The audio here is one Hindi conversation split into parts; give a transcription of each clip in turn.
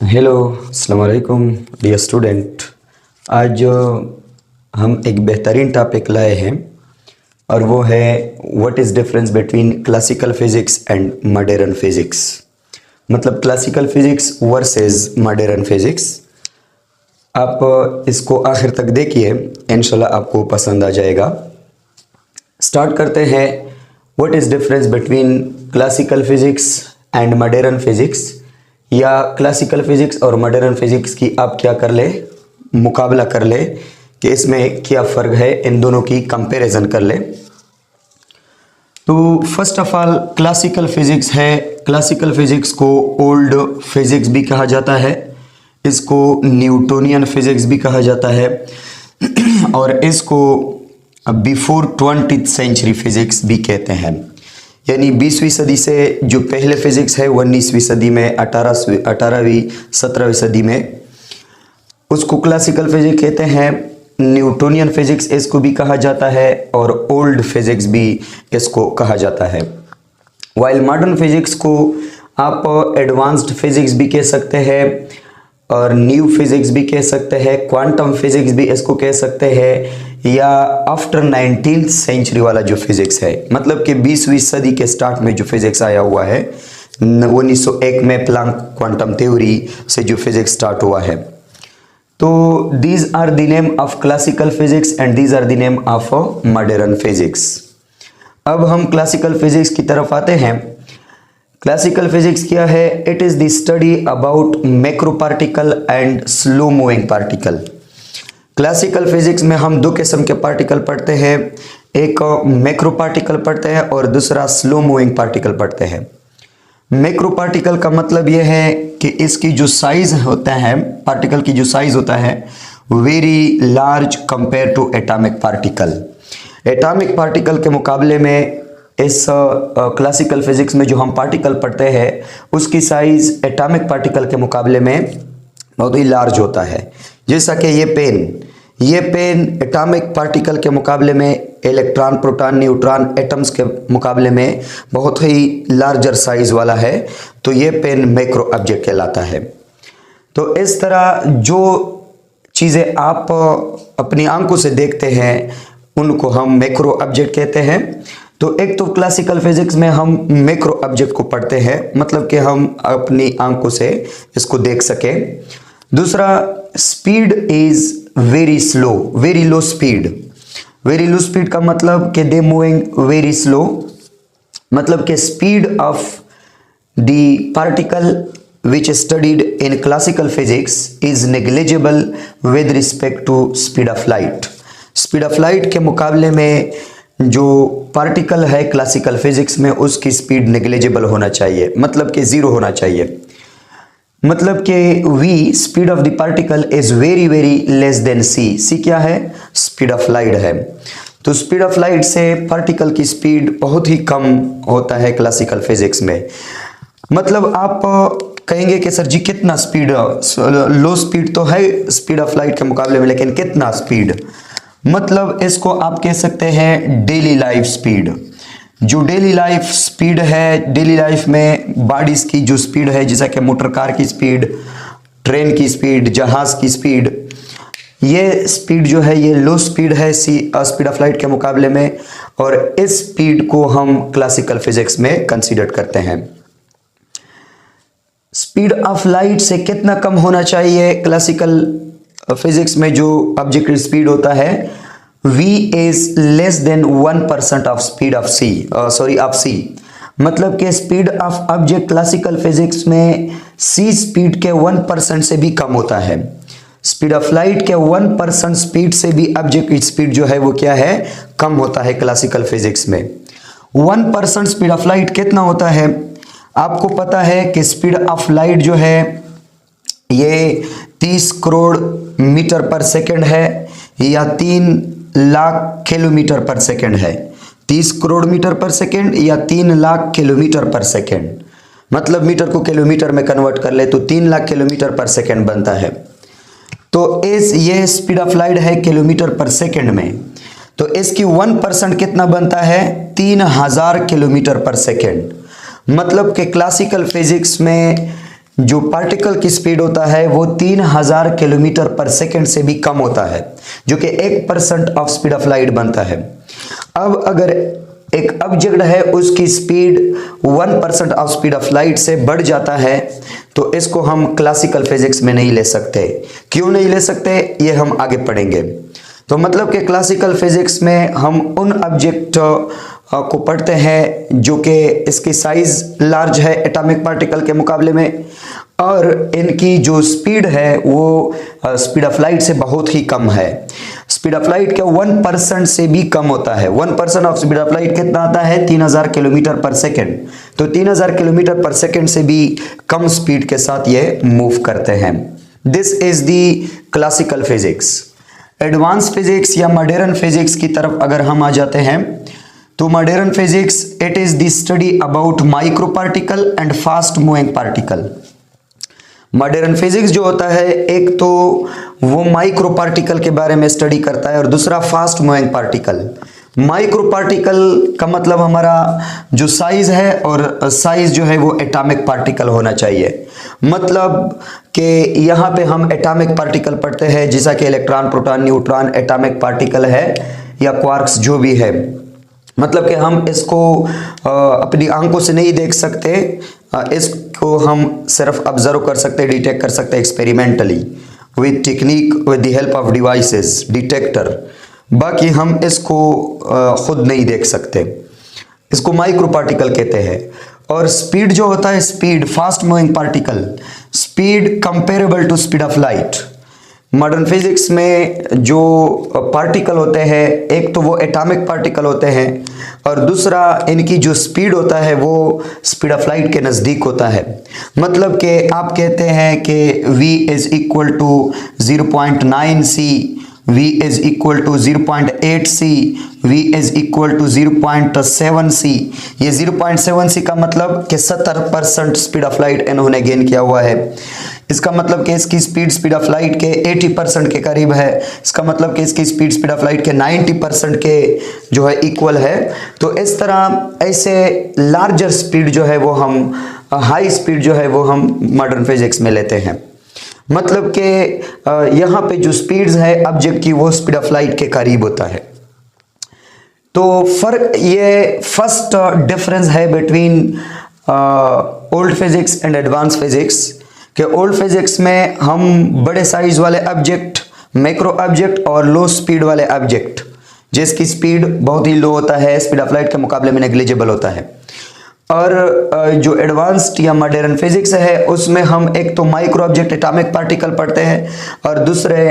हेलो, अस्सलाम वालेकुम डियर स्टूडेंट। आज हम एक बेहतरीन टॉपिक लाए हैं और वो है what is difference between classical physics and modern physics. मतलब classical physics versus modern physics. आप इसको आखिर तक देखिए, इंशाल्लाह आपको पसंद आ जाएगा। स्टार्ट करते हैं। What is difference between classical physics and modern physics, या क्लासिकल फिज़िक्स और मॉडर्न फिज़िक्स की आप क्या कर ले, मुकाबला कर ले कि इसमें क्या फ़र्क है, इन दोनों की कंपैरिजन कर ले। तो first of all classical physics है। क्लासिकल फिज़िक्स को ओल्ड फिज़िक्स भी कहा जाता है, इसको न्यूटोनियन फिज़िक्स भी कहा जाता है और इसको बिफोर 20th सेंचुरी फिज़िक्स भी कहते हैं। यानी 20वीं सदी से जो पहले फिज़िक्स है, 19वीं सदी में, 18वीं 17वीं सदी में, उसको क्लासिकल फिज़िक्स कहते हैं। न्यूटोनियन फिज़िक्स इसको भी कहा जाता है और ओल्ड फिज़िक्स भी इसको कहा जाता है। वाइल मॉडर्न फिज़िक्स को आप एडवांस्ड फिज़िक्स भी कह सकते हैं और न्यू फिज़िक्स भी कह सकते हैं, क्वांटम फिज़िक्स भी इसको कह सकते हैं, या आफ्टर 19th सेंचुरी वाला जो फिज़िक्स है, मतलब कि 20वीं सदी के स्टार्ट में जो फिज़िक्स आया हुआ है, 1901 में प्लैंक क्वांटम थ्योरी से जो फिज़िक्स स्टार्ट हुआ है। तो these are the name of classical physics and these are the name of modern physics. अब हम क्लासिकल फिज़िक्स की तरफ आते हैं। क्लासिकल फिज़िक्स क्या है? It is the study about macro particle and slow moving particle. Classical physics में हम दो किस्म के पार्टिकल पढ़ते हैं, एक मैक्रो पार्टिकल पढ़ते हैं और दूसरा स्लो मूविंग पार्टिकल पढ़ते हैं। मैक्रो पार्टिकल का मतलब यह है कि इसकी जो साइज़ होता है, पार्टिकल की जो साइज़ होता है, very large compare to atomic particle. Atomic particle के मुकाबले में इस क्लासिकल फिज़िक्स में जो हम पार्टिकल पढ़ते हैं उसकी साइज़ एटॉमिक पार्टिकल के मुकाबले में बहुत ही लार्ज होता है। जैसा कि ये पेन एटॉमिक पार्टिकल के मुकाबले में, इलेक्ट्रॉन, प्रोटॉन, न्यूट्रॉन, एटम्स के मुकाबले में बहुत ही लार्जर साइज़ वाला है, तो ये पेन मैक्रो ऑब्जेक्ट कहलाता है। तो इस तरह जो चीज़ें आप अपनी आंखों से देखते हैं उनको हम मैक्रो ऑब्जेक्ट कहते हैं। तो एक तो क्लासिकल फिज़िक्स में हम मैक्रो ऑब्जेक्ट को पढ़ते हैं, मतलब कि हम अपनी आंखों से इसको देख सकें। दूसरा, speed is very slow, very low speed. Very low speed का मतलब कि दे मूविंग वेरी स्लो, मतलब कि speed of the particle which is studied in classical physics is negligible with respect to speed of light. speed of light के मुकाबले में जो पार्टिकल है क्लासिकल फिजिक्स में, उसकी स्पीड नेग्लिजिबल होना चाहिए, मतलब कि ज़ीरो होना चाहिए। मतलब कि v speed of the particle is very very less than c क्या है? स्पीड ऑफ लाइट है। तो स्पीड ऑफ लाइट से पार्टिकल की स्पीड बहुत ही कम होता है क्लासिकल फिजिक्स में। मतलब आप कहेंगे कि सर जी कितना स्पीड, लो स्पीड तो है स्पीड ऑफ लाइट के मुकाबले में, लेकिन कितना स्पीड? मतलब इसको आप कह सकते हैं डेली लाइफ स्पीड। जो डेली लाइफ स्पीड है, डेली लाइफ में बॉडीज़ की जो स्पीड है, जैसा कि मोटर कार की स्पीड, ट्रेन की स्पीड, जहाज़ की स्पीड, ये स्पीड जो है ये लो स्पीड है स्पीड ऑफ लाइट के मुकाबले में, और इस स्पीड को हम क्लासिकल फिजिक्स में कंसीडर करते हैं। स्पीड ऑफ लाइट से कितना कम होना चाहिए? क्लासिकल फिजिक्स में जो ऑब्जेक्ट की स्पीड होता है, v is less than 1% of speed of c। मतलब कि speed of object classical physics में c स्पीड के 1% से भी कम होता है। स्पीड ऑफ लाइट के 1% स्पीड से भी ऑब्जेक्ट की स्पीड जो है वो क्या है? कम होता है क्लासिकल फिजिक्स में। 1% स्पीड ऑफ लाइट कितना होता है? आपको पता है कि स्पीड ऑफ लाइट जो है ये 30 करोड़ मीटर पर सेकंड है या 3 लाख किलोमीटर पर सेकंड है। 30 करोड़ मीटर पर सेकंड या 3 लाख किलोमीटर पर सेकंड, मतलब मीटर को किलोमीटर में कन्वर्ट कर ले तो 3 लाख किलोमीटर पर सेकंड बनता है। तो ये स्पीड ऑफ लाइट है किलोमीटर पर सेकंड में, तो इसकी 1% कितना बनता है? 3000 किलोमीटर पर सेकंड। मतलब कि क्लासिकल फिजिक्स में जो पार्टिकल की स्पीड होता है वो 3000 किलोमीटर पर सेकेंड से भी कम होता है, जो कि 1% ऑफ स्पीड ऑफ लाइट बनता है। अब अगर एक ऑब्जेक्ट है उसकी speed 1% of speed of light से बढ़ जाता है तो इसको हम क्लासिकल फिजिक्स में नहीं ले सकते। क्यों नहीं ले सकते ये हम आगे पढ़ेंगे। तो मतलब कि क्लासिकल फिजिक्स में हम उन ऑब्जेक्ट को पढ़ते हैं जो कि इसकी साइज लार्ज है एटॉमिक पार्टिकल के मुकाबले में, और इनकी जो स्पीड है वो स्पीड ऑफ लाइट से बहुत ही कम है। स्पीड ऑफ लाइट का 1% से भी कम होता है। 1% ऑफ स्पीड ऑफ लाइट कितना आता है? 3000 किलोमीटर पर सेकेंड। तो 3000 किलोमीटर पर सेकेंड से भी कम स्पीड के साथ ये मूव करते हैं। This is the classical physics. Advance physics या मॉडर्न फिजिक्स की तरफ अगर हम आ जाते हैं तो modern physics it is the study about micro particle and fast moving particle. Modern physics जो होता है एक तो वो माइक्रो पार्टिकल के बारे में स्टडी करता है और दूसरा fast moving particle. Micro particle का मतलब हमारा जो साइज है, और साइज जो है वो एटॉमिक पार्टिकल होना चाहिए। मतलब कि यहाँ पे हम एटॉमिक पार्टिकल पढ़ते हैं जैसा कि electron, proton, neutron atomic particle है, या क्वार्क्स जो भी है। मतलब कि हम इसको अपनी आंखों से नहीं देख सकते, इसको हम सिर्फ ऑब्जर्व कर सकते, डिटेक्ट कर सकते experimentally with technique, with the help of devices, detector. बाकी हम इसको खुद नहीं देख सकते। इसको माइक्रो पार्टिकल कहते हैं। और स्पीड जो होता है, speed fast moving particle, speed comparable to speed of light. Modern physics में जो पार्टिकल होते हैं एक तो वो एटॉमिक पार्टिकल होते हैं और दूसरा इनकी जो स्पीड होता है वो स्पीड ऑफ लाइट के नज़दीक होता है। मतलब कि आप कहते हैं कि v is equal to 0.9 c, v is equal to 0.8 c, v is equal to 0.7 c। ये 0.7 c का मतलब कि 70% स्पीड ऑफ लाइट इन्होंने गेन किया हुआ है। इसका मतलब कि इसकी स्पीड ऑफ लाइट के 80% के करीब है। इसका मतलब कि इसकी स्पीड ऑफ लाइट के 90% के जो है इक्वल है। तो इस तरह ऐसे लार्जर स्पीड जो है वो हम, हाई स्पीड जो है वो हम मॉडर्न फिजिक्स में लेते हैं। मतलब कि यहाँ पे जो स्पीड्स है ऑब्जेक्ट की वो स्पीड ऑफ लाइट के करीब होता है। तो फर्क ये फर्स्ट डिफरेंस है between old physics and advance physics. कि ओल्ड फिजिक्स में हम बड़े साइज वाले ऑब्जेक्ट, मैक्रो ऑब्जेक्ट और लो स्पीड वाले ऑब्जेक्ट जिसकी स्पीड बहुत ही लो होता है, स्पीड ऑफ लाइट के मुकाबले में नेग्लिजिबल होता है। और जो एडवांस्ड या मॉडर्न फिजिक्स है उसमें हम एक तो माइक्रो ऑब्जेक्ट एटॉमिक पार्टिकल पढ़ते हैं और दूसरे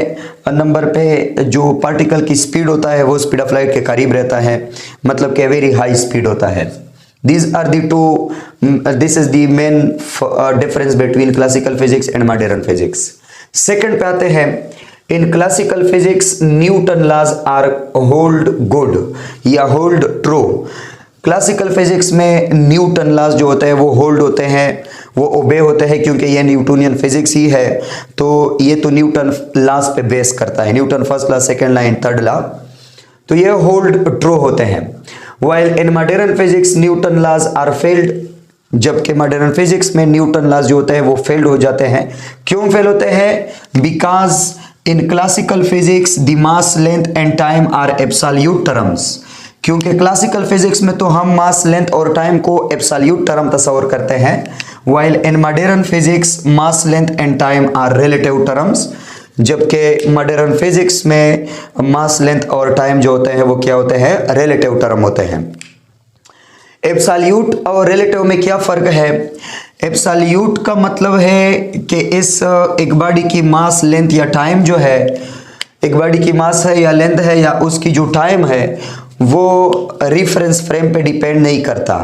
नंबर पे जो पार्टिकल की स्पीड होता है वो स्पीड ऑफ लाइट के करीब रहता है, मतलब कि वेरी हाई स्पीड होता है। These are the two, this is the main difference between classical physics and modern physics. Second पे आते हैं, in classical physics Newton laws are hold good या hold true। क्लासिकल फिजिक्स में न्यूटन लॉज जो होते हैं वो होल्ड होते हैं, वो ओबे होते हैं, क्योंकि ये न्यूटोनियन फिजिक्स ही है। तो ये तो न्यूटन लॉज पे बेस करता है, Newton first law, second law and third law. तो ये होल्ड ट्रू होते हैं। While in modern physics Newton laws are failed, जबकि मॉडर्न फिजिक्स में न्यूटन लॉज जो होते हैं वो फेल्ड हो जाते हैं। क्यों फेल होते हैं? Because in classical physics the mass, length and time are absolute terms. क्योंकि क्लासिकल फिजिक्स में तो हम मास, लेंथ और टाइम को एब्सोल्यूट टर्म तस्वर करते हैं, while in modern physics mass, length and time are relative terms। जबकि मॉडर्न फिजिक्स में मास, लेंथ और टाइम जो होते हैं वो क्या होते हैं? रिलेटिव टर्म होते हैं। एब्सोल्यूट और रिलेटिव में क्या फर्क है? एब्सोल्यूट का मतलब है कि इस एक बॉडी की मास, लेंथ या टाइम जो है, एक बॉडी की मास है या लेंथ है या उसकी जो टाइम है वो रेफरेंस फ्रेम पे डिपेंड नहीं करता।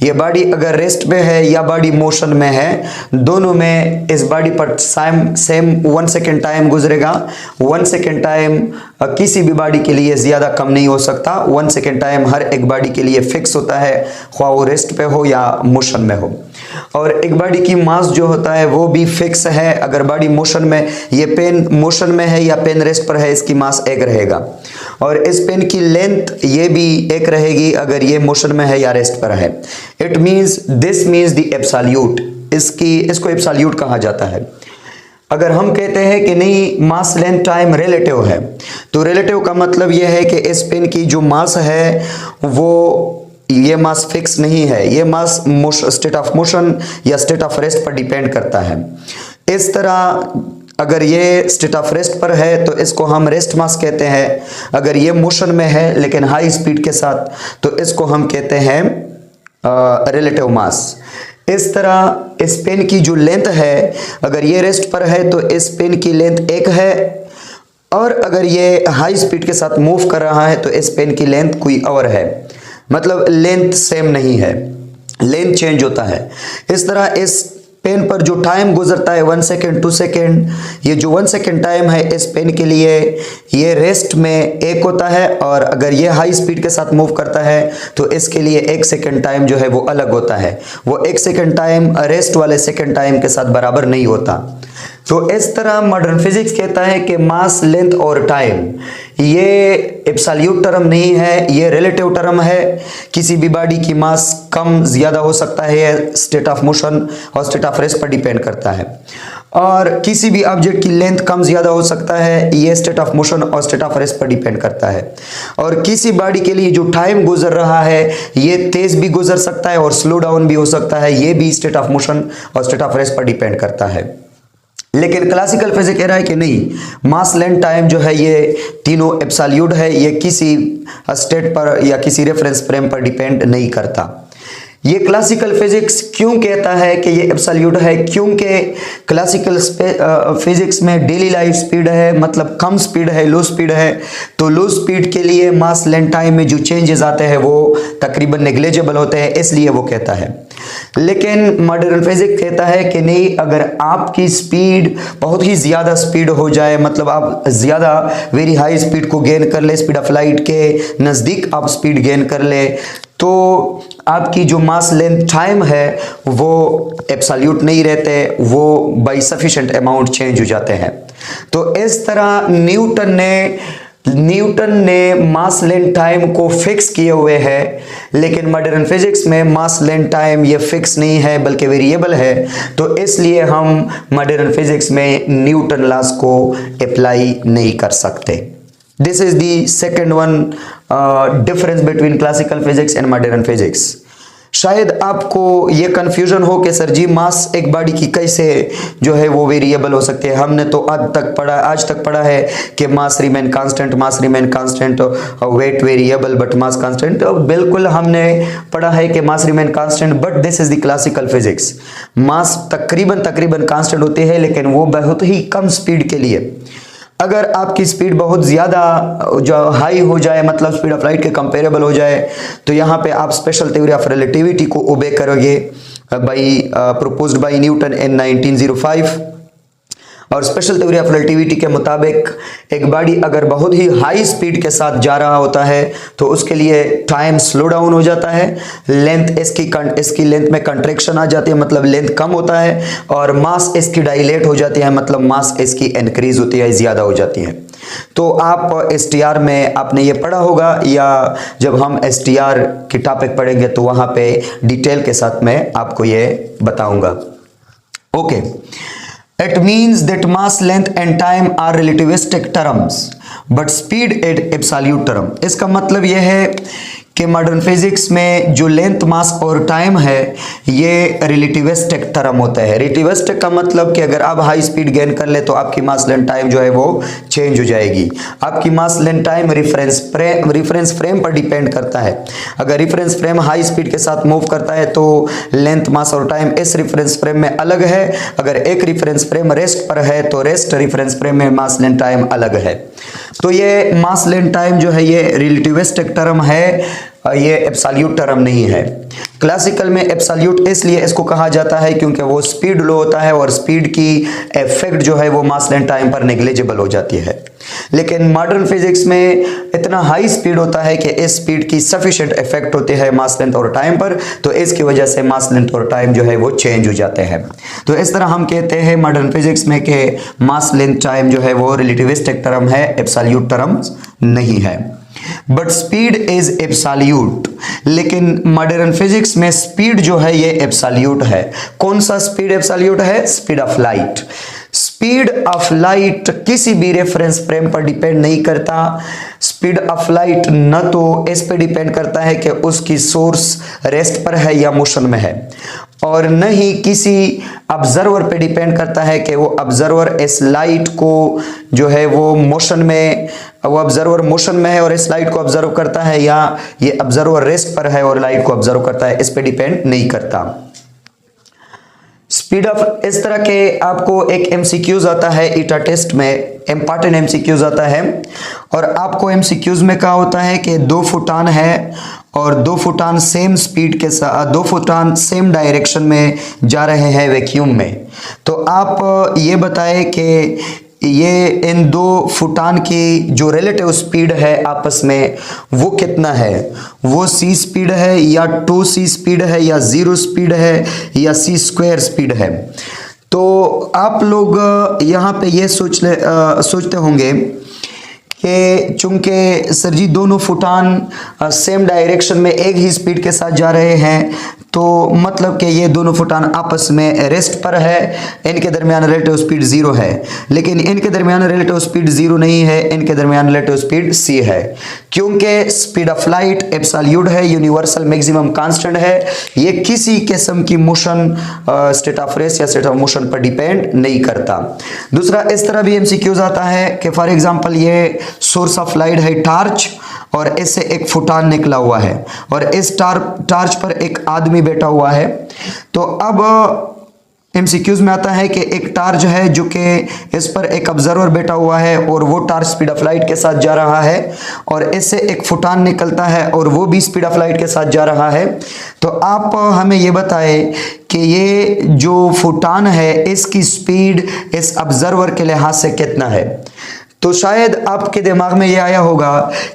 ये बॉडी अगर रेस्ट पे है या बॉडी मोशन में है, दोनों में इस बॉडी पर सेम 1 सेकेंड टाइम गुजरेगा। 1 सेकेंड टाइम किसी भी बॉडी के लिए ज़्यादा कम नहीं हो सकता। 1 सेकेंड टाइम हर एक बॉडी के लिए फिक्स होता है, ख्वाह वो रेस्ट पे हो या मोशन में हो। और एक बॉडी की मास जो होता है वो भी फिक्स है। अगर बॉडी मोशन में, ये पेन मोशन में है या पेन रेस्ट पर है, इसकी मास एक रहेगा। और इस पेन की लेंथ ये भी एक रहेगी अगर ये मोशन में है या रेस्ट पर है। It means, this means the absolute. इसको एब्सोल्यूट कहा जाता है। अगर हम कहते हैं कि नहीं मास लेंथ टाइम रिलेटिव है, तो रिलेटिव का मतलब यह है कि इस पेन की जो मास है वो ये मास फिक्स नहीं है, ये मास स्टेट ऑफ मोशन या स्टेट ऑफ रेस्ट पर डिपेंड करता है। इस तरह अगर ये स्टेट ऑफ रेस्ट पर है तो इसको हम रेस्ट मास कहते हैं, अगर ये मोशन में है लेकिन हाई स्पीड के साथ तो इसको हम कहते हैं रिलेटिव मास। इस तरह इस पेन की जो लेंथ है, अगर ये रेस्ट पर है तो इस पेन की लेंथ 1 है, और अगर ये हाई स्पीड के साथ मूव कर रहा है तो इस पेन की लेंथ कोई और है, मतलब लेंथ सेम नहीं है, लेंथ चेंज होता है। इस तरह इस पेन पर जो टाइम गुजरता है 1 सेकेंड 2 सेकेंड, ये जो 1 सेकेंड टाइम है इस पेन के लिए ये रेस्ट में 1 होता है, और अगर ये हाई स्पीड के साथ मूव करता है तो इसके लिए 1 सेकेंड टाइम जो है वो अलग होता है। वो 1 सेकेंड टाइम रेस्ट वाले सेकेंड टाइम के साथ बराबर नहीं होता। तो इस तरह मॉडर्न फिजिक्स कहता है कि मास लेंथ और टाइम ये एब्सोल्यूट टर्म नहीं है, ये रिलेटिव टर्म है। किसी भी बॉडी की मास कम ज़्यादा हो सकता है, स्टेट ऑफ मोशन और स्टेट ऑफ रेस्ट पर डिपेंड करता है, और किसी भी ऑब्जेक्ट की लेंथ कम ज़्यादा हो सकता है, ये स्टेट ऑफ मोशन और स्टेट ऑफ रेस्ट पर डिपेंड करता है। और किसी बॉडी के लिए जो टाइम गुजर रहा है ये तेज़ भी गुजर सकता है और स्लो डाउन भी हो सकता है, ये भी स्टेट ऑफ मोशन और स्टेट ऑफ रेस्ट पर डिपेंड करता है। लेकिन क्लासिकल फिजिक्स कह रहा है कि नहीं, मास लेंथ टाइम जो है ये तीनों एब्सोल्यूट है, ये किसी स्टेट पर या किसी रेफरेंस फ्रेम पर डिपेंड नहीं करता। ये क्लासिकल फिजिक्स क्यों कहता है कि ये एब्सोल्यूट है? क्योंकि क्लासिकल फिजिक्स में डेली लाइफ स्पीड है, मतलब कम स्पीड है, लो स्पीड है, तो लो स्पीड के लिए मास लेंथ टाइम में जो चेंजेस आते हैं वो तकरीबन नेग्लिजिबल होते हैं, इसलिए वो कहता है। लेकिन मॉडर्न फिजिक्स कहता है कि नहीं, अगर आपकी स्पीड बहुत ही ज़्यादा स्पीड हो जाए, मतलब आप ज़्यादा वेरी हाई स्पीड को गेन कर ले, स्पीड ऑफ लाइट के नज़दीक आप स्पीड गेन कर ले, तो आपकी जो मास लेंथ टाइम है वो एब्सोल्यूट नहीं रहते, वो बाई सफिशिएंट अमाउंट चेंज हो जाते हैं। तो इस तरह न्यूटन ने मास लेंथ टाइम को फिक्स किए हुए है, लेकिन मॉडर्न फिजिक्स में मास लेंथ टाइम ये फिक्स नहीं है बल्कि वेरिएबल है। तो इसलिए हम मॉडर्न फिजिक्स में न्यूटन लॉस को अप्लाई नहीं कर सकते। This is the second one difference between classical physics and modern physics। शायद आपको ये कंफ्यूजन हो कि सर जी मास एक बॉडी की कैसे जो है वो वेरिएबल हो सकते हैं। हमने तो आज तक पढ़ा है कि mass remain constant, weight variable but mass constant. बिल्कुल हमने पढ़ा है कि mass remain constant, but this is the classical physics. Mass तकरीबन कांस्टेंट होती है, लेकिन वो बहुत ही कम स्पीड के लिए। अगर आपकी स्पीड बहुत ज़्यादा जो हाई हो जाए, मतलब स्पीड ऑफ लाइट के कंपेरेबल हो जाए, तो यहाँ पे आप स्पेशल थ्योरी ऑफ रिलेटिविटी को ओबे करोगे प्रपोज्ड बाय न्यूटन इन 1905। और स्पेशल थ्योरी ऑफ रिलेटिविटी के मुताबिक एक बॉडी अगर बहुत ही हाई स्पीड के साथ जा रहा होता है तो उसके लिए टाइम स्लो डाउन हो जाता है, लेंथ इसकी लेंथ में कंट्रैक्शन आ जाती है, मतलब लेंथ कम होता है, और मास इसकी डायलेट हो जाती है, मतलब मास इसकी इंक्रीज होती है, ज़्यादा हो जाती है। तो आप STR में आपने ये पढ़ा होगा, या जब हम STR की टॉपिक पढ़ेंगे तो वहाँ पे डिटेल के साथ मैं आपको ये बताऊंगा। Okay, it means that mass length and time are relativistic terms but speed is absolute term। इसका मतलब यह है कि मॉडर्न फिजिक्स में जो लेंथ, मास और टाइम है ये रिलेटिविस्टिक टर्म होता है। रिलेटिविस्टिक का मतलब कि अगर आप हाई स्पीड गेन कर ले तो आपकी मास लेंथ टाइम जो है वो चेंज हो जाएगी। आपकी मास लेंथ टाइम रिफरेंस फ्रेम पर डिपेंड करता है। अगर रिफरेंस फ्रेम हाई स्पीड के साथ मूव करता है तो लेंथ, मास और टाइम इस रिफरेंस फ्रेम में अलग है। अगर एक रिफरेंस फ्रेम रेस्ट पर है तो रेस्ट रिफरेंस फ्रेम में मास लेंथ टाइम अलग है। तो ये मास लेंथ टाइम जो है ये रिलेटिविस्टिक टर्म है, ये एब्सोल्यूट टर्म नहीं है। क्लासिकल में एब्सोल्यूट इसलिए इसको कहा जाता है क्योंकि वो स्पीड लो होता है और स्पीड की इफेक्ट जो है वो मास लेंथ टाइम पर नेग्लिजिबल हो जाती है। लेकिन मॉडर्न फिजिक्स में इतना हाई स्पीड होता है कि इस स्पीड की सफिशिएंट इफेक्ट होती है मास लेंथ और टाइम पर, तो इसकी वजह से मास लेंथ और टाइम जो है वो चेंज हो जाते हैं। तो इस तरह हम कहते हैं मॉडर्न फिजिक्स में कि मास लेंथ टाइम जो है वो रिलेटिविस्टिक टर्म है, एब्सोल्यूट टर्म नहीं है। But speed is absolute. लेकिन मॉडर्न फिजिक्स में स्पीड जो है ये एब्सोल्यूट है। कौन सा स्पीड एब्सोल्यूट है? Speed of light. Speed of light किसी भी रेफरेंस फ्रेम पर डिपेंड नहीं करता। स्पीड ऑफ लाइट न तो इस पे डिपेंड करता है कि उसकी सोर्स रेस्ट पर है या मोशन में है, और न ही किसी ऑब्जर्वर पे डिपेंड करता है कि वो ऑब्जर्वर इस लाइट को जो है वो मोशन में, वो ऑब्जर्वर मोशन में है और इस लाइट को ऑब्जर्व करता है, या ये ऑब्जर्वर रेस्ट पर है और लाइट को ऑब्जर्व करता है, इस पे डिपेंड नहीं करता। स्पीड ऑफ, इस तरह के आपको एक एमसीक्यूज आता है ईटा टेस्ट में, इंपॉर्टेंट एमसीक्यूज आता है, और आपको एमसीक्यूज में क्या होता है कि दो फोटॉन है और दो फोटॉन सेम स्पीड के साथ, दो फोटॉन सेम डायरेक्शन में जा रहे हैं वैक्यूम में। तो आप ये बताएं कि ये इन दो फोटॉन की जो रिलेटिव स्पीड है आपस में वो कितना है? वो c स्पीड है या 2c स्पीड है या 0 स्पीड है या c स्क्वायर स्पीड है? तो आप लोग यहाँ पे ये सोचते होंगे कि चूंकि सर जी दोनों फोटॉन सेम डायरेक्शन में एक ही स्पीड के साथ जा रहे हैं, तो मतलब कि ये दोनों फोटॉन आपस में रेस्ट पर है, इनके दरमियान रिलेटिव स्पीड 0 है। लेकिन इनके दरमियान रिलेटिव स्पीड 0 नहीं है, इनके दरमियान रिलेटिव स्पीड c है, क्योंकि स्पीड ऑफ लाइट एब्सोल्यूट है, यूनिवर्सल मैक्सिमम कांस्टेंट है। ये किसी किस्म की मोशन, स्टेट ऑफ रेस्ट या स्टेट ऑफ मोशन पर डिपेंड नहीं करता। दूसरा, इस तरह भी एमसीक्यूज आता है कि फॉर एग्जांपल ये सोर्स ऑफ लाइट है टार्च, और इससे एक फोटॉन निकला हुआ है और इस टार्च पर एक आदमी बैठा हुआ है। तो अब एमसीक्यूज में आता है कि एक टार्च है जो कि इस पर एक ऑब्जर्वर बैठा हुआ है और वो टार्च स्पीड ऑफ लाइट के साथ जा रहा है, और इससे एक फोटॉन निकलता है और वो भी स्पीड ऑफ लाइट के साथ जा रहा है। तो आप हमें ये बताएं कि ये जो फोटॉन है इसकी स्पीड इस ऑब्जर्वर के लिहाज से कितना है? तो शायद आपके दिमाग में ये आया होगा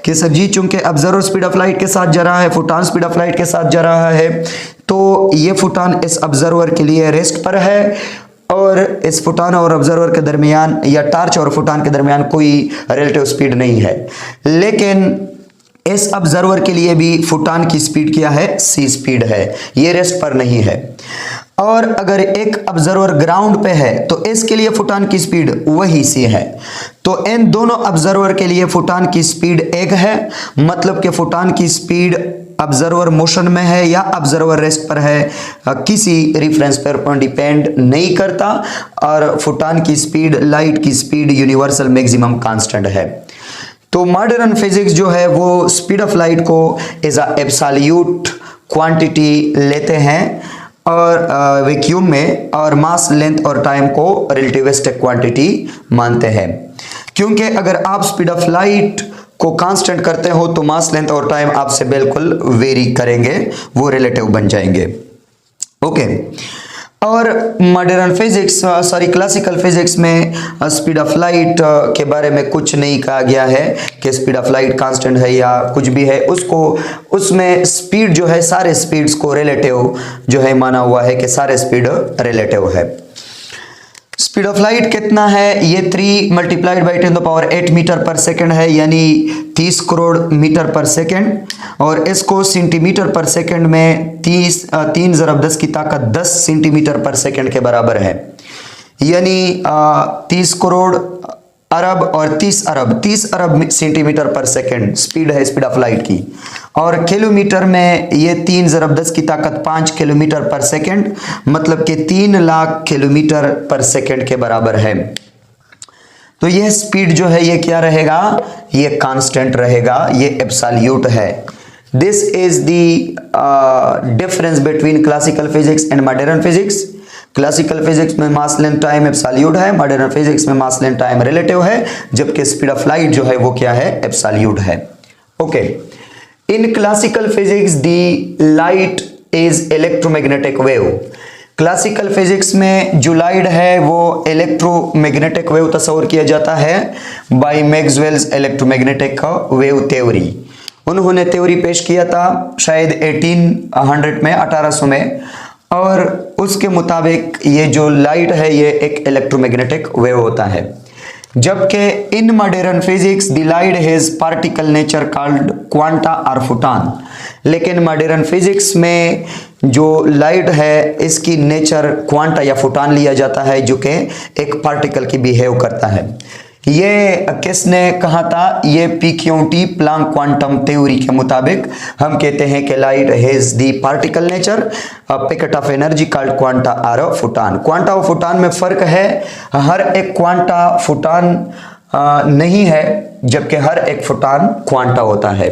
कि सर जी चूंकि ऑब्जर्वर स्पीड ऑफ लाइट के साथ जा रहा है, फोटॉन स्पीड ऑफ लाइट के साथ जा रहा है, तो ये फोटॉन इस ऑब्जर्वर के लिए रेस्ट पर है, और इस फोटॉन और ऑब्जर्वर के दरमियान या टार्च और फोटॉन के दरमियान कोई रिलेटिव स्पीड नहीं है। लेकिन इस ऑब्जर्वर के लिए भी फोटॉन की स्पीड क्या है? c स्पीड है, ये रेस्ट पर नहीं है। और अगर एक ऑब्जर्वर ग्राउंड पे है तो इसके लिए फोटॉन की स्पीड वही c है। तो इन दोनों ऑब्जर्वर के लिए फोटॉन की स्पीड एक है, मतलब कि फोटॉन की स्पीड ऑब्जर्वर मोशन में है या ऑब्जर्वर रेस्ट पर है, किसी रेफरेंस पर डिपेंड नहीं करता, और फोटॉन की स्पीड, लाइट की स्पीड यूनिवर्सल मैक्सिमम कांस्टेंट है। तो मॉडर्न फिजिक्स जो है वो स्पीड ऑफ लाइट को एज अ एब्सोल्यूट क्वांटिटी लेते हैं और वैक्यूम में, और मास, लेंथ और टाइम को रिलेटिविस्टिक क्वांटिटी मानते हैं, क्योंकि अगर आप स्पीड ऑफ लाइट को कांस्टेंट करते हो तो मास, लेंथ और टाइम आपसे बिल्कुल वेरी करेंगे, वो रिलेटिव बन जाएंगे। ओके। और मॉडर्न फिजिक्स, क्लासिकल फिजिक्स में स्पीड ऑफ लाइट के बारे में कुछ नहीं कहा गया है कि स्पीड ऑफ लाइट कांस्टेंट है या कुछ भी है, उसमें स्पीड जो है, सारे स्पीड्स को रिलेटिव जो है माना हुआ है कि सारे स्पीड रिलेटिव है। स्पीड ऑफ लाइट कितना है? ये 3 मल्टीप्लाइड बाई 10⁸ मीटर पर सेकेंड है, यानी 30 करोड़ मीटर पर सेकेंड, और इसको सेंटीमीटर पर सेकेंड में 3 ज़रब 10 की ताकत 10 सेंटीमीटर पर सेकेंड के बराबर है, यानी 30 करोड़ अरब और 30 अरब सेंटीमीटर पर सेकेंड स्पीड है स्पीड ऑफ लाइट की। और किलोमीटर में ये 3 ज़रब 10 की ताकत 5 किलोमीटर पर सेकेंड, मतलब कि 3 लाख किलोमीटर पर सेकेंड के बराबर है। तो यह स्पीड जो है ये क्या रहेगा? ये कांस्टेंट रहेगा, ये एब्सोल्यूट है। This is the difference between classical physics and modern physics. Classical physics में मास, लेंथ, टाइम एब्सोल्यूट है, मॉडर्न फिजिक्स में मास, लेंथ, टाइम रिलेटिव है, जबकि स्पीड ऑफ लाइट जो है वो क्या है? एब्सोल्यूट है। Okay. In classical physics the light is electromagnetic wave. Classical physics में जो लाइट है वो इलेक्ट्रोमैग्नेटिक वेव तस्वर किया जाता है by Maxwell's electromagnetic wave theory. उन्होंने थ्योरी पेश किया था शायद 1800 में, और उसके मुताबिक ये जो लाइट है ये एक इलेक्ट्रोमैग्नेटिक वेव होता है। जबकि in modern physics the light has particle nature called quanta और फोटॉन। लेकिन मॉडर्न फिजिक्स में जो लाइट है इसकी नेचर क्वांटा या फोटॉन लिया जाता है, जो कि एक पार्टिकल की बिहेव करता है। ये किसने कहा था? ये पीक्यूटी प्लांक क्वांटम थ्योरी के मुताबिक हम कहते हैं कि light has the particle nature packet of energy called quanta और फोटॉन। क्वांटा और फोटॉन में फर्क है, हर एक क्वांटा फोटॉन नहीं है, जबकि हर एक फोटॉन क्वांटा होता है।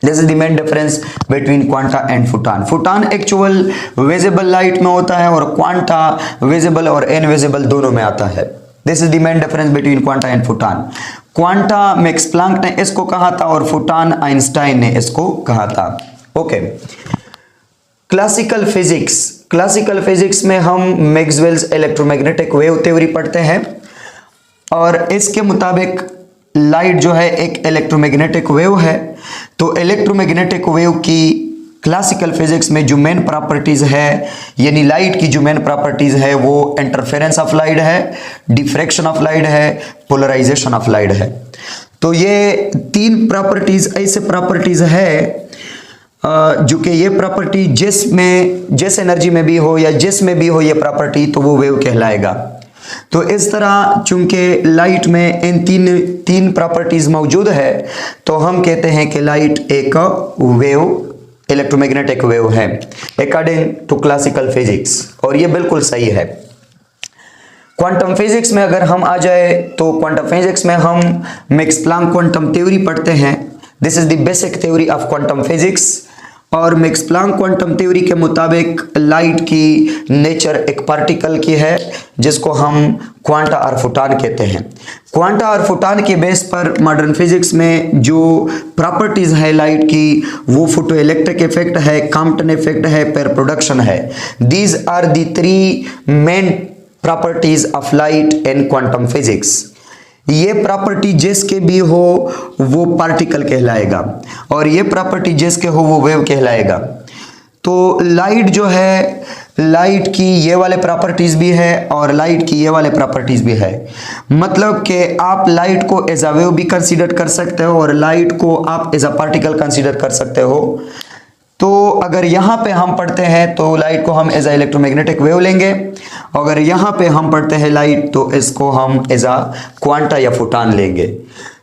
This is the main difference between quanta and photon. Photon actual visible light में होता है और क्वांटा विजिबल और इनविजिबल दोनों में आता है। This is the main difference between quanta and photon. Quanta max Planck ने इसको कहा था और फोटॉन आइंस्टाइन ने इसको कहा था। Okay, classical physics. Classical physics में हम मैक्सवेल्स इलेक्ट्रोमैग्नेटिक वेव थ्योरी पढ़ते हैं और इसके मुताबिक लाइट जो है एक इलेक्ट्रोमैग्नेटिक वेव है। तो इलेक्ट्रोमैग्नेटिक वेव की क्लासिकल फिजिक्स में जो मेन प्रॉपर्टीज है, यानी लाइट की जो मेन प्रॉपर्टीज है वो इंटरफेरेंस ऑफ लाइट है, डिफ्रैक्शन ऑफ लाइट है, पोलराइजेशन ऑफ लाइट है। तो ये तीन प्रॉपर्टीज ऐसे प्रॉपर्टीज है जो कि ये प्रॉपर्टी जिस एनर्जी में भी हो या जिस में भी हो ये प्रॉपर्टी, तो वो वेव कहलाएगा। तो इस तरह चूंकि लाइट में इन तीन प्रॉपर्टीज मौजूद है, तो हम कहते हैं कि लाइट एक वेव, इलेक्ट्रोमैग्नेटिक वेव है अकॉर्डिंग टू क्लासिकल फिजिक्स, और ये बिल्कुल सही है। क्वांटम फिजिक्स में अगर हम आ जाए तो क्वांटम फिजिक्स में हम मैक्स प्लांक क्वांटम थ्योरी पढ़ते हैं। This is the basic theory of quantum physics. और मैक्स प्लांक क्वांटम थ्योरी के मुताबिक लाइट की नेचर एक पार्टिकल की है, जिसको हम क्वांटा और फोटॉन कहते हैं। क्वांटा और फोटॉन के बेस पर मॉडर्न फिजिक्स में जो प्रॉपर्टीज है लाइट की, वो फोटो इलेक्ट्रिक इफेक्ट है, कॉम्पटन इफेक्ट है, पेयर प्रोडक्शन है। These are the three main properties of light in quantum physics. ये प्रॉपर्टी जिसके भी हो वो पार्टिकल कहलाएगा और ये प्रॉपर्टी जिसके हो वो वेव कहलाएगा। तो लाइट जो है, लाइट की ये वाले प्रॉपर्टीज भी है और लाइट की ये वाले प्रॉपर्टीज भी है। मतलब कि आप लाइट को एज अ वेव भी कंसीडर कर सकते हो और लाइट को आप एज अ पार्टिकल कंसीडर कर सकते हो। तो अगर यहाँ पे हम पढ़ते हैं तो लाइट को हम एज अ इलेक्ट्रोमैग्नेटिक वेव लेंगे, अगर यहाँ पे हम पढ़ते हैं लाइट तो इसको हम एज अ क्वांटा या फोटॉन लेंगे।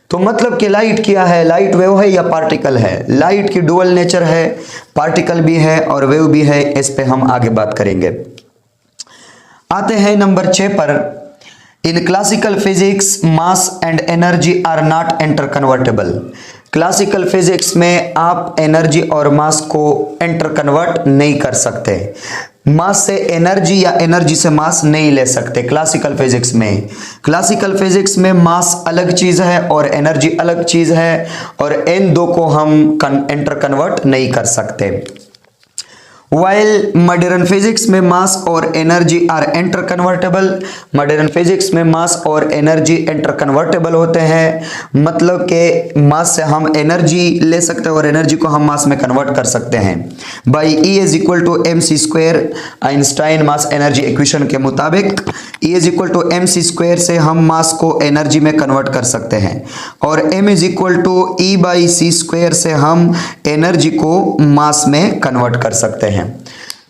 तो मतलब कि लाइट क्या है? लाइट वेव है या पार्टिकल है? लाइट की डुअल नेचर है, पार्टिकल भी है और वेव भी है। इस पे हम आगे बात करेंगे। आते हैं नंबर 6 पर। In classical physics mass and energy are not interconvertible. Classical physics में आप एनर्जी और मास को इंटर कन्वर्ट नहीं कर सकते। मास से एनर्जी या एनर्जी से मास नहीं ले सकते क्लासिकल फिजिक्स में। क्लासिकल फिजिक्स में मास अलग चीज है और एनर्जी अलग चीज है, और इन दो को हम इंटर कन्वर्ट नहीं कर सकते। While modern फिजिक्स में मास और energy are interconvertible, modern physics में मास और एनर्जी इंटर कन्वर्टेबल होते हैं। मतलब कि मास से हम एनर्जी ले सकते हैं और एनर्जी को हम मास में कन्वर्ट कर सकते हैं। By E is equal to mc square, Einstein mass energy equation के मुताबिक E is equal to mc square से हम मास को एनर्जी में कन्वर्ट कर सकते हैं, और m is equal to E by c square से हम एनर्जी को मास में कन्वर्ट कर सकते हैं।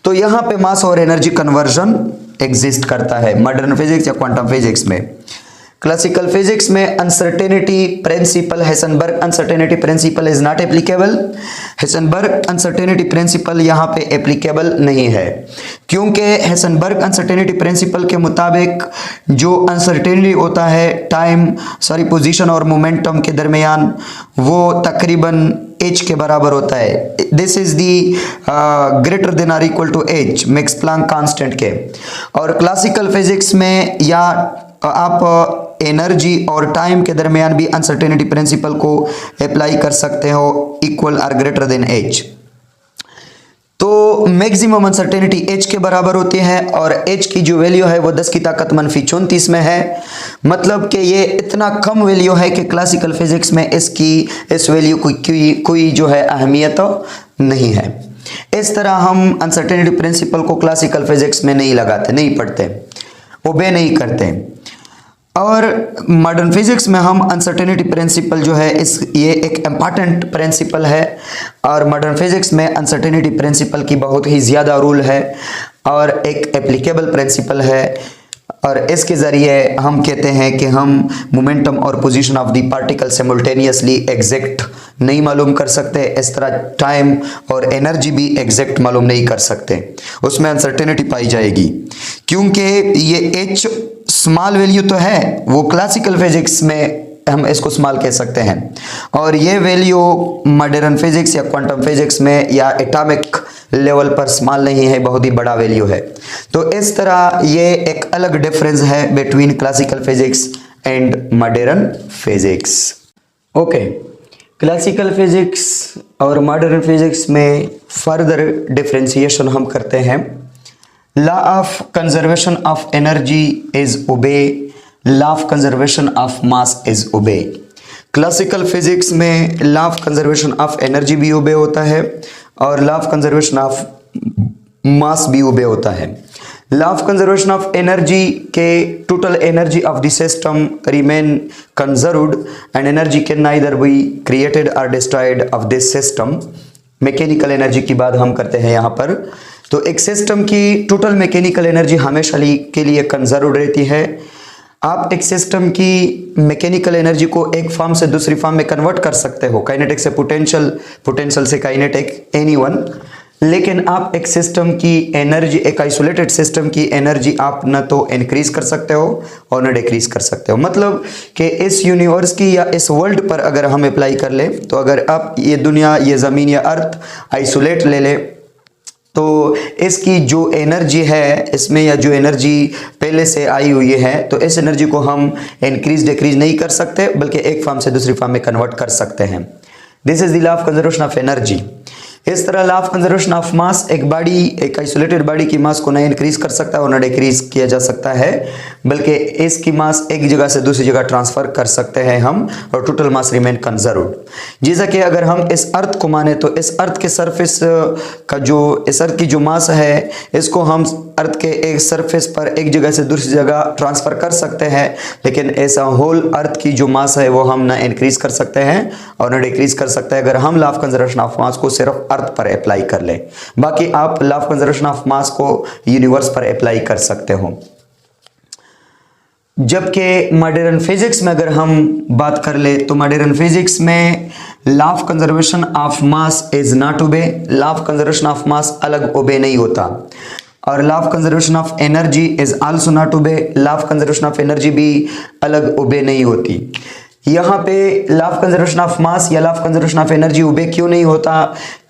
तो यहां पे मास और एनर्जी कन्वर्जन एग्जिस्ट करता है मॉडर्न फिजिक्स या क्वांटम फिजिक्स में। क्लासिकल फिजिक्स में uncertainty principle, Heisenberg uncertainty principle is not applicable. Heisenberg uncertainty principle यहाँ पे एप्लीकेबल नहीं है, क्योंकि हाइसेनबर्ग अनसर्टेनिटी प्रिंसिपल के मुताबिक जो अनसर्टेनिटी होता है पोजीशन और मोमेंटम के दरमियान, वो तकरीबन h के बराबर होता है। This is the greater than or equal to h, Max Planck constant के। और क्लासिकल फिजिक्स में या आप एनर्जी और टाइम के दरमियान भी अनसर्टेनिटी प्रिंसिपल को अप्लाई कर सकते हो, इक्वल और ग्रेटर देन h। तो मैक्सिमम अनसर्टेनिटी h के बराबर होती है और h की जो वैल्यू है वो 10 की ताकत -34 में है। मतलब कि ये इतना कम वैल्यू है कि क्लासिकल फिजिक्स में इस वैल्यू कोई जो है अहमियत नहीं है। इस तरह हम अनसर्टेनिटी प्रिंसिपल को क्लासिकल फिजिक्स में नहीं लगाते, नहीं पढ़ते, ओबे नहीं करते। और मॉडर्न फिजिक्स में हम अनसर्टेनिटी प्रिंसिपल जो है ये एक इम्पॉर्टेंट प्रिंसिपल है, और मॉडर्न फिजिक्स में अनसर्टेनिटी प्रिंसिपल की बहुत ही ज़्यादा रूल है और एक एप्लीकेबल प्रिंसिपल है, और इसके ज़रिए हम कहते हैं कि हम मोमेंटम और position of the particle simultaneously exact नहीं मालूम कर सकते, इस तरह टाइम और एनर्जी भी एग्जैक्ट मालूम नहीं कर सकते, उसमें अनसर्टेनिटी पाई जाएगी। क्योंकि ये एच स्मॉल वैल्यू तो है, वो क्लासिकल फिजिक्स में हम इसको स्मॉल कह सकते हैं, और ये वैल्यू मॉडर्न फिजिक्स या क्वांटम फिजिक्स में या एटॉमिक लेवल पर स्मॉल नहीं है, बहुत ही बड़ा वैल्यू है। तो इस तरह ये एक अलग डिफरेंस है between classical physics and modern physics. Okay, classical physics और मॉडर्न फिजिक्स में फर्दर डिफरेंशिएशन हम करते हैं। Law of conservation of energy is obey, law of conservation of mass is obey. Classical physics में law of conservation of energy भी ओबे होता है और law of conservation of mass भी ओबे होता है। Law of conservation of energy के total energy of the system remain conserved and energy can neither be created और destroyed of this system. Mechanical energy की बात हम करते हैं यहाँ पर। तो एक सिस्टम की टोटल मैकेनिकल एनर्जी हमेशा के लिए कंजर्व्ड रहती है। आप एक सिस्टम की मैकेनिकल एनर्जी को एक फॉर्म से दूसरी फॉर्म में कन्वर्ट कर सकते हो, काइनेटिक से पोटेंशियल, पोटेंशियल से काइनेटिक, एनीवन। लेकिन आप एक सिस्टम की एनर्जी, एक आइसोलेटेड सिस्टम की एनर्जी आप न तो इंक्रीज कर सकते हो और न डिक्रीज कर सकते हो। मतलब कि इस यूनिवर्स की या इस वर्ल्ड पर अगर हम अप्लाई कर ले, तो अगर आप ये दुनिया, ये ज़मीन या अर्थ आइसोलेट ले ले, तो इसकी जो एनर्जी है इसमें, या जो एनर्जी पहले से आई हुई है, तो इस एनर्जी को हम इंक्रीज डिक्रीज नहीं कर सकते, बल्कि एक फॉर्म से दूसरी फॉर्म में कन्वर्ट कर सकते हैं। This is the law of conservation of energy. इस तरह लॉ ऑफ कंजर्वेशन ऑफ मास, एक बॉडी, एक आइसोलेटेड बॉडी की मास को न इंक्रीज कर सकता है और न डिक्रीज किया जा सकता है, बल्कि इसकी मास एक जगह से दूसरी जगह ट्रांसफर कर सकते हैं हम, और टोटल मास रिमेन कंजर्व्ड। जैसा कि अगर हम इस अर्थ को माने, तो इस अर्थ के सरफेस का जो, इस अर्थ की जो मास है, इसको हम अर्थ के एक सरफेस पर एक जगह से दूसरी जगह ट्रांसफर कर सकते हैं, लेकिन ऐसा होल अर्थ की जो मास है वो हम ना इंक्रीज कर सकते हैं और ना डिक्रीज कर सकते हैं, अगर हम लॉ ऑफ कंजर्वेशन ऑफ मास को सिर्फ अर्थ पर अप्लाई कर ले। बाकी आप लॉ ऑफ कंजर्वेशन ऑफ मास को यूनिवर्स पर अप्लाई कर सकते हो। जबकि मॉडर्न फिजिक्स में अगर हम बात कर ले, तो मॉडर्न फिजिक्स में law of conservation of mass is not obey, law of conservation of mass अलग ओबे नहीं होता, और law of conservation of energy is also not obey, law of conservation of energy भी अलग ओबे नहीं होती। यहाँ पे law of conservation of mass या law of conservation of energy obey क्यों नहीं होता?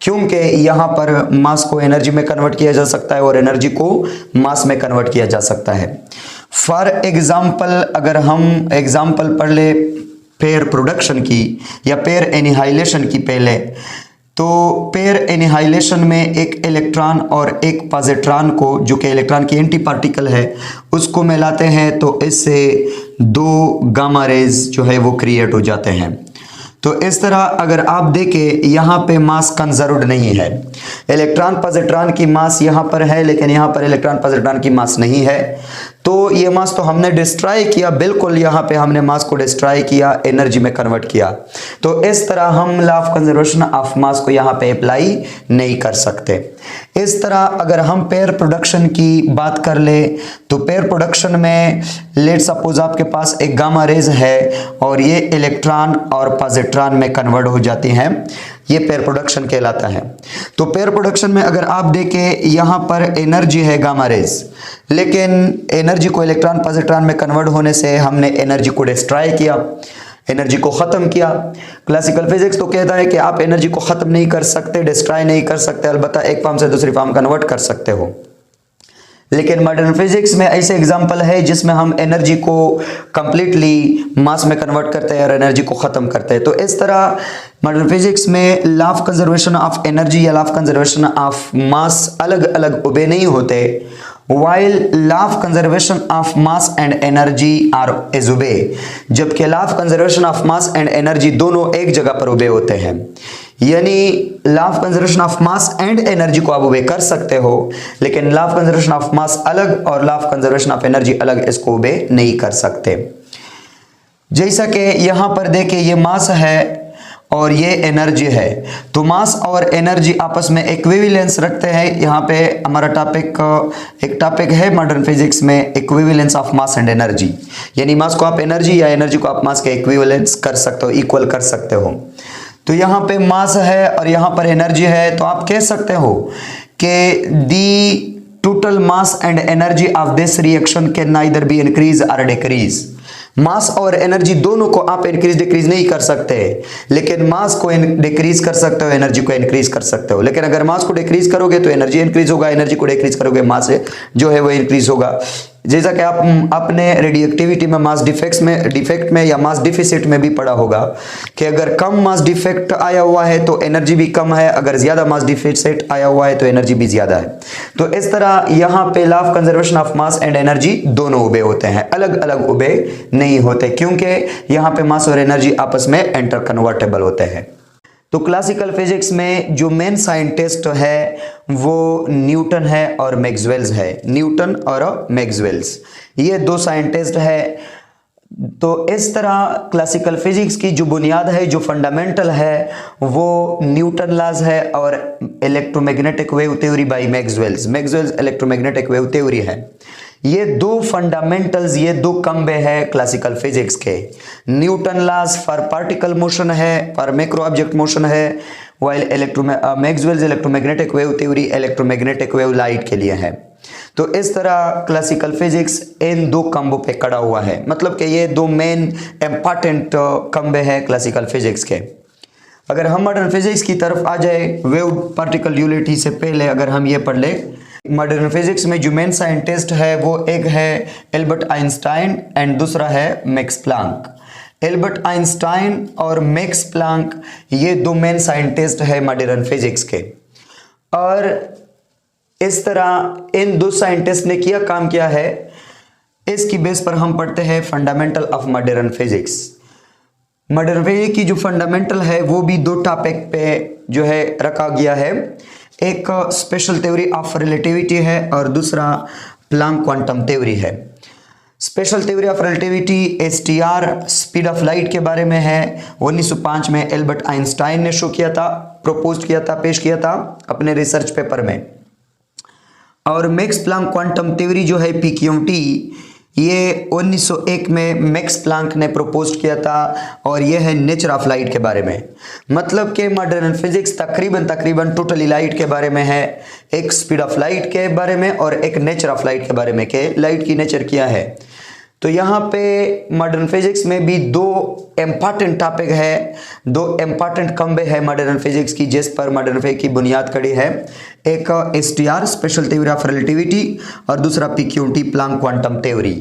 क्योंकि यहाँ पर मास को एनर्जी में कन्वर्ट किया जा सकता है और एनर्जी को मास में कन्वर्ट किया जा सकता है। फॉर एग्जाम्पल, अगर हम एग्जाम्पल पढ़ ले पेयर प्रोडक्शन की या पेयर एनिहाइलेशन की पहले, तो पेयर एनिहाइलेशन में एक इलेक्ट्रॉन और एक पॉजिट्रॉन को, जो कि इलेक्ट्रॉन की एंटी पार्टिकल है, उसको मिलाते हैं, तो इससे दो गामा रेज जो है वो क्रिएट हो जाते हैं। तो इस तरह अगर आप देखें, यहाँ पे मास कंजर्व्ड नहीं है, इलेक्ट्रॉन पॉजिट्रॉन की मास यहाँ पर है, लेकिन यहाँ पर इलेक्ट्रॉन पॉजिट्रॉन की मास नहीं है। तो ये मास तो हमने डिस्ट्रॉय किया, बिल्कुल यहाँ पे हमने मास को डिस्ट्रॉय किया, एनर्जी में कन्वर्ट किया। तो इस तरह हम लॉ ऑफ कंजर्वेशन ऑफ मास को यहाँ पे अप्लाई नहीं कर सकते। इस तरह अगर हम पेयर प्रोडक्शन की बात कर ले, तो पेयर प्रोडक्शन में लेट सपोज आपके पास एक गामा रेज है और ये इलेक्ट्रॉन और पॉजिट्रॉन में कन्वर्ट हो जाती हैं, ये पेयर प्रोडक्शन कहलाता है। तो पेयर प्रोडक्शन में अगर आप देखें, यहाँ पर एनर्जी है गामा रेज, लेकिन एनर्जी को इलेक्ट्रॉन पॉजिट्रॉन में कन्वर्ट होने से हमने एनर्जी को डिस्ट्रॉय किया, एनर्जी को ख़त्म किया। क्लासिकल फिजिक्स तो कहता है कि आप एनर्जी को ख़त्म नहीं कर सकते, डिस्ट्रॉय नहीं कर सकते, अलबत्ता एक फॉर्म से दूसरी फॉर्म कन्वर्ट कर सकते हो। लेकिन मॉडर्न फिजिक्स में ऐसे एग्जाम्पल है जिसमें हम एनर्जी को कंप्लीटली मास में कन्वर्ट करते हैं और एनर्जी को ख़त्म करते हैं। तो इस तरह मॉडर्न फिजिक्स में law of conservation of energy या law of conservation of mass अलग अलग ओबे नहीं होते, while law of conservation of mass and energy are is obey, जबकि law of conservation of mass and energy दोनों एक जगह पर ओबे होते हैं। यानी law of conservation of mass and energy को आप ओबे कर सकते हो, लेकिन law of conservation of mass अलग और law of conservation of energy अलग, इसको ओबे नहीं कर सकते। जैसा कि यहाँ पर देखिए ये मास है और ये एनर्जी है, तो मास और एनर्जी आपस में इक्विवेलेंस रखते हैं। यहाँ पे हमारा एक टॉपिक है मॉडर्न फिजिक्स में equivalence of mass and energy, यानी मास को आप एनर्जी या एनर्जी को आप मास के इक्विवेलेंस कर सकते हो, इक्वल कर सकते हो। तो यहाँ पे मास है और यहाँ पर एनर्जी है, तो आप कह सकते हो कि दी total mass and energy of this reaction can neither be increase और डिक्रीज। मास और एनर्जी दोनों को आप इंक्रीज डिक्रीज नहीं कर सकते, लेकिन मास को डिक्रीज कर सकते हो, एनर्जी को इंक्रीज कर सकते हो। लेकिन अगर मास को डिक्रीज करोगे तो एनर्जी इंक्रीज होगा, एनर्जी को डिक्रीज करोगे मास जो है वो इंक्रीज होगा। जैसा कि आप अपने रेडियोएक्टिविटी में मास डिफेक्ट में या मास डिफिसिट में भी पढ़ा होगा कि अगर कम मास डिफेक्ट आया हुआ है तो एनर्जी भी कम है, अगर ज्यादा मास डिफिसिट आया हुआ है तो एनर्जी भी ज्यादा है। तो इस तरह यहाँ पे law of conservation of mass and energy दोनों उबे होते हैं, अलग अलग उबे नहीं होते, क्योंकि यहाँ पे मास और एनर्जी आपस में इंटर कन्वर्टेबल होते हैं। तो क्लासिकल फिजिक्स में जो मेन साइंटिस्ट है वो न्यूटन है और मैक्सवेल्स है। न्यूटन और मैक्सवेल्स ये दो साइंटिस्ट है। तो इस तरह क्लासिकल फिजिक्स की जो बुनियाद है, जो फंडामेंटल है, वो न्यूटन लॉज है और electromagnetic wave theory by Maxwell's electromagnetic wave theory है। ये दो फंडामेंटल्स, ये दो खंबे हैं क्लासिकल फिजिक्स के। Newton laws for particle motion है, फॉर मैक्रो ऑब्जेक्ट मोशन है, while Maxwell's electromagnetic wave theory electromagnetic wave light के लिए है। तो इस तरह क्लासिकल फिजिक्स इन दो खंबों पे खड़ा हुआ है, मतलब कि ये दो मेन इंपॉर्टेंट खंबे हैं क्लासिकल फिजिक्स के। अगर हम मॉडर्न फिजिक्स की तरफ आ जाए, वेव पार्टिकल ड्यूलिटी से पहले अगर हम ये पढ़ ले, मॉडर्न फिजिक्स में जो मेन साइंटिस्ट है वो एक है एल्बर्ट आइंस्टाइन एंड दूसरा है मैक्स प्लांक। एल्बर्ट आइंस्टाइन और मैक्स प्लांक ये दो मेन साइंटिस्ट है मॉडर्न फिजिक्स के। और इस तरह इन दो साइंटिस्ट ने किया काम किया है, इसकी बेस पर हम पढ़ते हैं fundamental of modern physics. Modern physics की जो फंडामेंटल है वो भी दो टॉपिक पे जो है रखा गया है, एक स्पेशल थ्योरी ऑफ रिलेटिविटी है और दूसरा प्लांक क्वांटम थ्योरी है। Special theory of relativity STR speed of light के बारे में है। 1905 में एल्बर्ट आइंस्टाइन ने शो किया था, प्रपोज किया था, पेश किया था अपने रिसर्च पेपर में। और मैक्स प्लांक क्वांटम थ्योरी जो है PQT, ये 1901 में मैक्स प्लांक ने प्रपोज किया था और यह है नेचर ऑफ लाइट के बारे में। मतलब कि मॉडर्न फिजिक्स तकरीबन टोटली लाइट के बारे में है, एक स्पीड ऑफ लाइट के बारे में और एक नेचर ऑफ लाइट के बारे में, कि लाइट की नेचर क्या है। तो यहाँ पे मॉडर्न फिजिक्स में भी दो इम्पॉर्टेंट टॉपिक है, दो इम्पॉर्टेंट खंबे हैं मॉडर्न फिजिक्स की, जिस पर मॉडर्न फिजिक्स की बुनियाद खड़ी है। एक STR special theory of relativity और दूसरा PQT Planck quantum theory.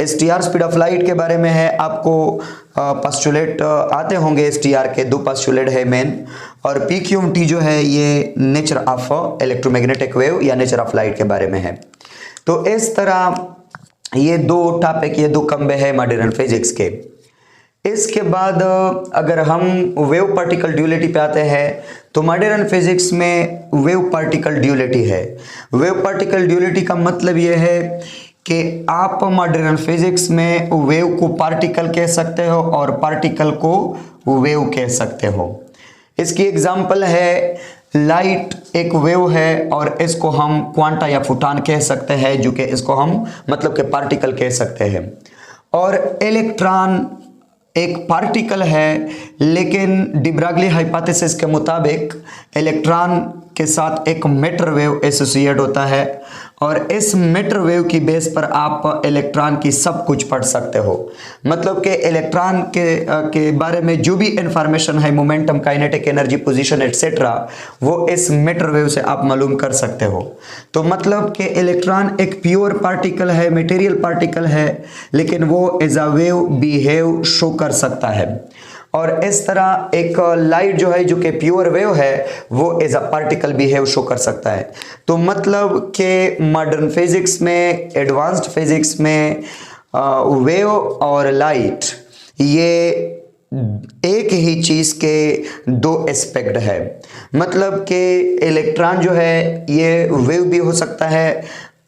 STR speed of light के बारे में है, आपको पोस्टुलेट आते होंगे। STR के दो पोस्टुलेट है मेन, और PQT जो है ये नेचर ऑफ इलेक्ट्रोमैग्नेटिक वेव या नेचर ऑफ लाइट के बारे में है। तो इस तरह ये दो टॉपिक, ये दो खंबे हैं मॉडर्न फिजिक्स के। इसके बाद अगर हम वेव पार्टिकल ड्यूलिटी पे आते हैं, तो मॉडर्न फिजिक्स में वेव पार्टिकल ड्यूलिटी है। वेव पार्टिकल ड्यूलिटी का मतलब ये है कि आप मॉडर्न फिजिक्स में वेव को पार्टिकल कह सकते हो और पार्टिकल को वेव कह सकते हो। इसकी एग्जांपल है, लाइट एक वेव है और इसको हम क्वांटा या फोटॉन कह सकते हैं, जो कि इसको हम मतलब के पार्टिकल कह सकते हैं। और इलेक्ट्रॉन एक पार्टिकल है, लेकिन डी ब्रॉगली हाइपोथेसिस के मुताबिक इलेक्ट्रॉन के साथ एक मैटर वेव एसोसिएट होता है और इस मैटर वेव की बेस पर आप इलेक्ट्रॉन की सब कुछ पढ़ सकते हो। मतलब कि इलेक्ट्रॉन के बारे में जो भी इंफॉर्मेशन है, momentum, kinetic energy, position etcetera, वो इस मैटर वेव से आप मालूम कर सकते हो। तो मतलब कि इलेक्ट्रॉन एक प्योर पार्टिकल है, मटेरियल पार्टिकल है, लेकिन वो as a wave behave show कर सकता है। और इस तरह एक लाइट जो है, जो कि प्योर वेव है, वो as a particle behave show कर सकता है। तो मतलब कि मॉडर्न फिजिक्स में, एडवांस्ड फिजिक्स में वेव और लाइट ये एक ही चीज के दो एस्पेक्ट है। मतलब कि इलेक्ट्रॉन जो है ये वेव भी हो सकता है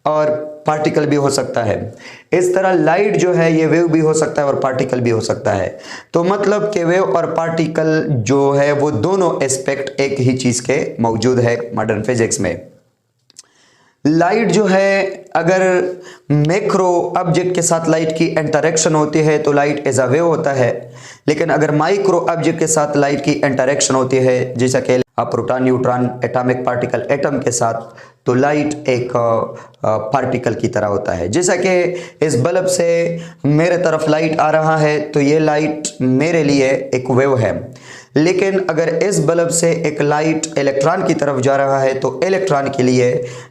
और पार्टिकल भी हो सकता है। इस तरह लाइट जो है ये वेव भी हो सकता है और पार्टिकल भी हो सकता है। तो मतलब कि वेव और पार्टिकल जो है वो दोनों एस्पेक्ट एक ही चीज के मौजूद है मॉडर्न फिजिक्स में। लाइट जो है, अगर मैक्रो ऑब्जेक्ट के साथ लाइट की इंटरेक्शन होती है तो लाइट एज अ वेव होता है, लेकिन अगर माइक्रो ऑब्जेक्ट के साथ लाइट की इंटरेक्शन होती है, जैसा कि proton, neutron, atomic particle atom के साथ, तो लाइट एक पार्टिकल की तरह होता है। जैसा कि इस बल्ब से मेरे तरफ लाइट आ रहा है तो ये लाइट मेरे लिए एक वेव है, लेकिन अगर इस बल्ब से एक लाइट इलेक्ट्रॉन की तरफ जा रहा है तो इलेक्ट्रॉन के लिए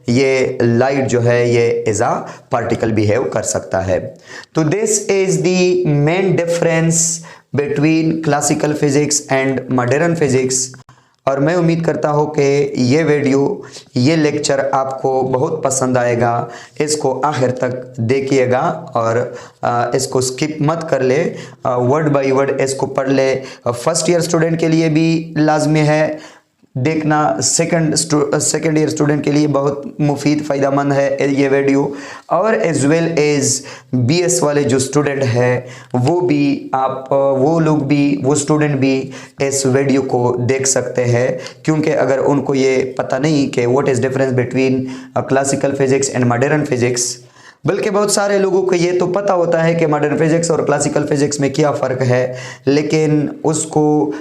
ये लाइट जो है ये एज अ पार्टिकल बिहेव कर सकता है। तो this is the main difference between classical physics and modern physics. और मैं उम्मीद करता हूँ कि ये वीडियो, ये लेक्चर आपको बहुत पसंद आएगा। इसको आखिर तक देखिएगा और इसको स्किप मत कर ले, वर्ड बाय वर्ड इसको पढ़ ले। फर्स्ट ईयर स्टूडेंट के लिए भी लाजमी है देखना, सेकेंड ईयर स्टूडेंट के लिए बहुत मुफीद फ़ायदेमंद है ये वीडियो, और एज वेल एज बीएस वाले जो स्टूडेंट हैं वो स्टूडेंट भी इस वीडियो को देख सकते हैं, क्योंकि अगर उनको ये पता नहीं कि what is difference between classical physics and modern physics, बल्कि बहुत सारे लोगों को ये तो पता होता है कि मॉडर्न फिजिक्स और क्लासिकल फिजिक्स में क्या फ़र्क है, लेकिन उसको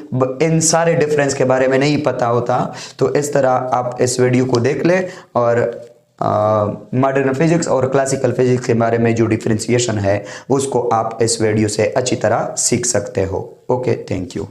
इन सारे डिफरेंस के बारे में नहीं पता होता। तो इस तरह आप इस वीडियो को देख लें और मॉडर्न फिजिक्स और क्लासिकल फिजिक्स के बारे में जो डिफ्रेंसिएशन है उसको आप इस वीडियो से अच्छी तरह सीख सकते हो। Okay, thank you.